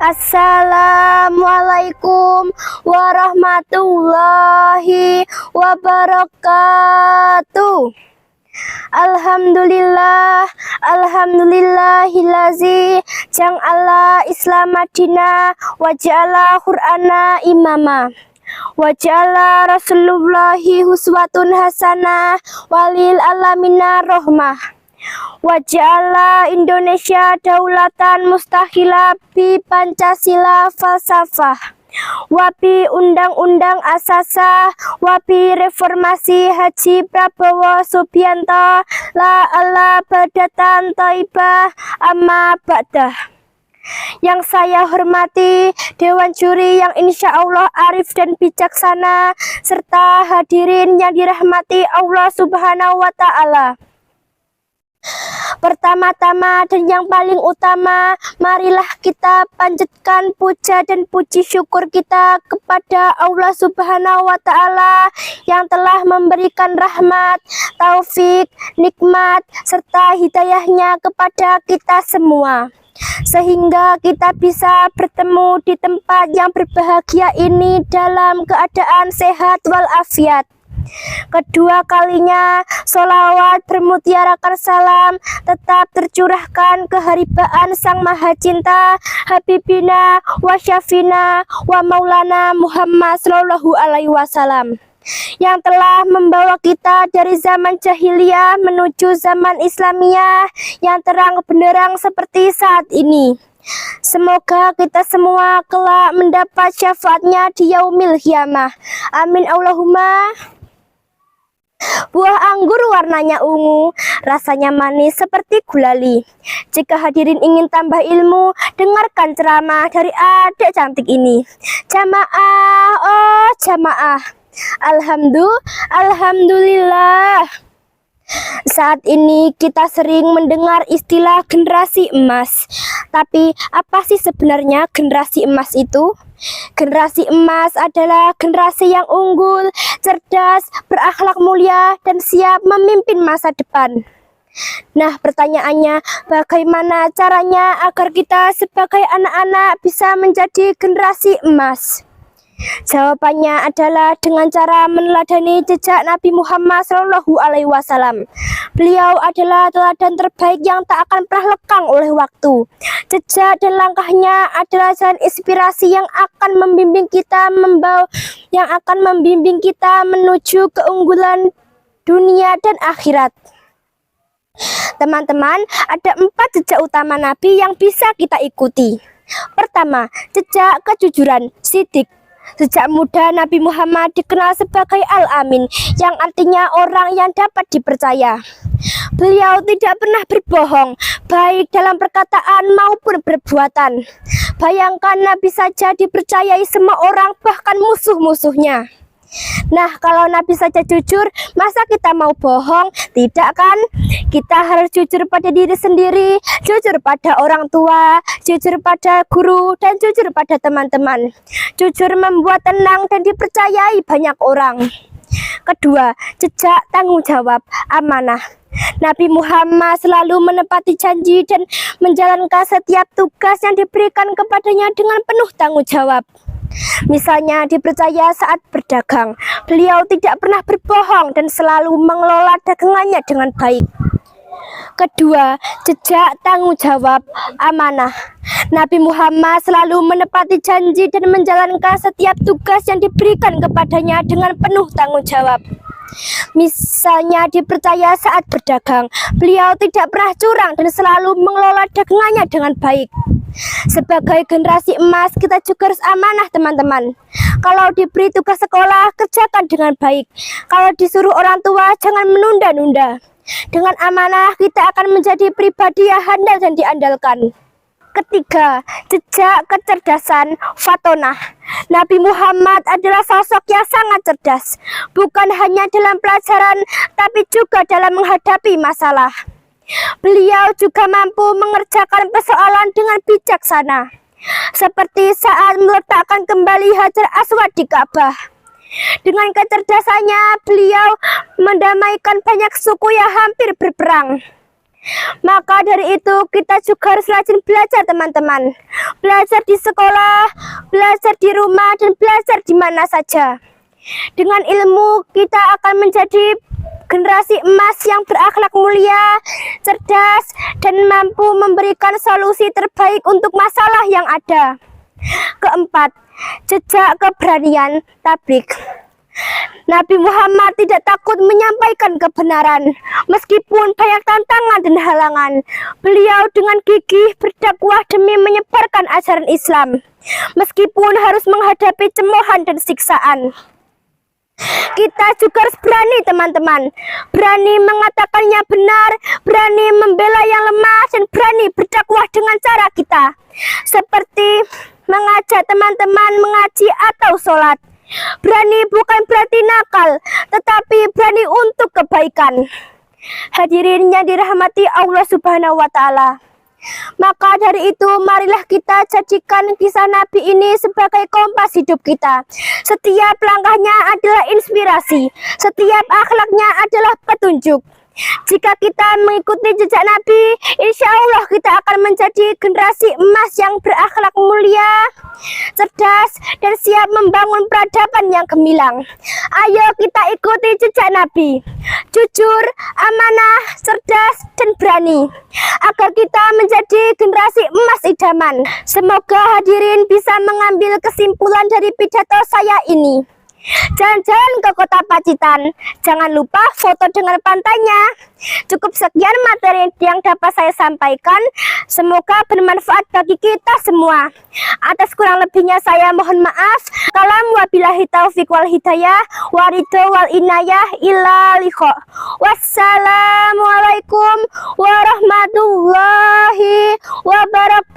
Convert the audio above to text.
Assalamualaikum warahmatullahi wabarakatuh. Alhamdulillahillazi ja'ala Islam madina wa ja'ala Qur'ana imama wa ja'ala Rasulullahi huswatun hasanah walil alamina rahmah. Waja'ala Indonesia daulatan mustahila bi Pancasila falsafah wabi undang-undang asasa wabi reformasi Haji Prabowo Subianto la ala badatan taibah amma ba'dah. Yang saya hormati Dewan Juri yang insya Allah arif dan bijaksana, serta hadirin yang dirahmati Allah Subhanahu wa Ta'ala. Pertama-tama dan yang paling utama, marilah kita panjatkan puja dan puji syukur kita kepada Allah Subhanahu wa Ta'ala yang telah memberikan rahmat, taufik, nikmat, serta hidayahnya kepada kita semua, sehingga kita bisa bertemu di tempat yang berbahagia ini dalam keadaan sehat walafiat. Kedua kalinya, sholawat bermutiarakan salam tetap tercurahkan keharibaan Sang Maha Cinta, Habibina wa Syafina wa Maulana Muhammad Sallallahu Alaihi Wasallam, yang telah membawa kita dari zaman jahiliyah menuju zaman Islamiyah yang terang benderang seperti saat ini. Semoga kita semua kelak mendapat syafaatnya di yaumil qiyamah. Amin Allahumma. Buah anggur warnanya ungu, rasanya manis seperti gulali. Jika hadirin ingin tambah ilmu, dengarkan ceramah dari adik cantik ini. Jamaah, oh jamaah. Alhamdulillah. Saat ini kita sering mendengar istilah generasi emas. Tapi apa sih sebenarnya generasi emas itu? Generasi emas adalah generasi yang unggul, cerdas, berakhlak mulia, dan siap memimpin masa depan. Nah, pertanyaannya, bagaimana caranya agar kita sebagai anak-anak bisa menjadi generasi emas? Jawabannya adalah dengan cara meneladani jejak Nabi Muhammad Sallallahu Alaihi Wasallam. Beliau adalah teladan terbaik yang tak akan pernah lekang oleh waktu. Jejak dan langkahnya adalah jalan inspirasi yang akan membimbing kita menuju keunggulan dunia dan akhirat. Teman-teman, ada 4 jejak utama Nabi yang bisa kita ikuti. Pertama, jejak kejujuran, sidik. Sejak muda Nabi Muhammad dikenal sebagai Al-Amin, yang artinya orang yang dapat dipercaya. Beliau tidak pernah berbohong, baik dalam perkataan maupun perbuatan. Bayangkan Nabi saja dipercayai semua orang, bahkan musuh-musuhnya. Nah, kalau Nabi saja jujur, masa kita mau bohong? Tidak kan? Kita harus jujur pada diri sendiri, jujur pada orang tua, jujur pada guru, dan jujur pada teman-teman. Jujur membuat tenang dan dipercayai banyak orang. Kedua, jejak tanggung jawab, amanah. Nabi Muhammad selalu menepati janji dan menjalankan setiap tugas yang diberikan kepadanya dengan penuh tanggung jawab. Misalnya dipercaya saat berdagang, beliau tidak pernah berbohong dan selalu mengelola dagangannya dengan baik. Kedua, jejak tanggung jawab, amanah. Nabi Muhammad selalu menepati janji dan menjalankan setiap tugas yang diberikan kepadanya dengan penuh tanggung jawab. Misalnya dipercaya saat berdagang, beliau tidak pernah curang dan selalu mengelola dagangannya dengan baik. Sebagai generasi emas, kita juga harus amanah, teman-teman. Kalau diberi tugas sekolah, kerjakan dengan baik. Kalau disuruh orang tua, jangan menunda-nunda. Dengan amanah, kita akan menjadi pribadi yang handal dan diandalkan. Ketiga, jejak kecerdasan, fatonah. Nabi Muhammad adalah sosok yang sangat cerdas, bukan hanya dalam pelajaran, tapi juga dalam menghadapi masalah. Beliau juga mampu mengerjakan persoalan dengan bijaksana, seperti saat meletakkan kembali Hajar Aswad di Ka'bah. Dengan kecerdasannya, beliau mendamaikan banyak suku yang hampir berperang. Maka dari itu kita juga harus rajin belajar teman-teman. Belajar di sekolah, belajar di rumah, dan belajar di mana saja. Dengan ilmu kita akan menjadi generasi emas yang berakhlak mulia, cerdas, dan mampu memberikan solusi terbaik untuk masalah yang ada. Keempat, jejak keberanian tabligh. Nabi Muhammad tidak takut menyampaikan kebenaran, meskipun banyak tantangan dan halangan. Beliau dengan gigih berdakwah demi menyebarkan ajaran Islam, meskipun harus menghadapi cemoohan dan siksaan. Kita juga harus berani teman-teman, berani mengatakannya benar, berani membela yang lemah, dan berani berdakwah dengan cara kita, seperti mengajak teman-teman mengaji atau sholat. Berani bukan berarti nakal, tetapi berani untuk kebaikan. Hadirin yang dirahmati Allah Subhanahu wa Ta'ala, maka dari itu marilah kita jadikan kisah Nabi ini sebagai kompas hidup kita. Setiap langkahnya adalah inspirasi, setiap akhlaknya adalah petunjuk. Jika kita mengikuti jejak Nabi, insya Allah kita akan menjadi generasi emas yang berakhlak mulia, cerdas, dan siap membangun peradaban yang gemilang. Ayo kita ikuti jejak Nabi, jujur, amanah, cerdas, dan berani, agar kita menjadi generasi emas idaman. Semoga hadirin bisa mengambil kesimpulan dari pidato saya ini. Jalan-jalan ke kota Pacitan, jangan lupa foto dengan pantainya. Cukup sekian materi yang dapat saya sampaikan. Semoga bermanfaat bagi kita semua. Atas kurang lebihnya saya mohon maaf. Salam wabillahi taufiq wal hidayah, waridho wal inayah, illa liqa. Wassalamualaikum warahmatullahi wabarakatuh.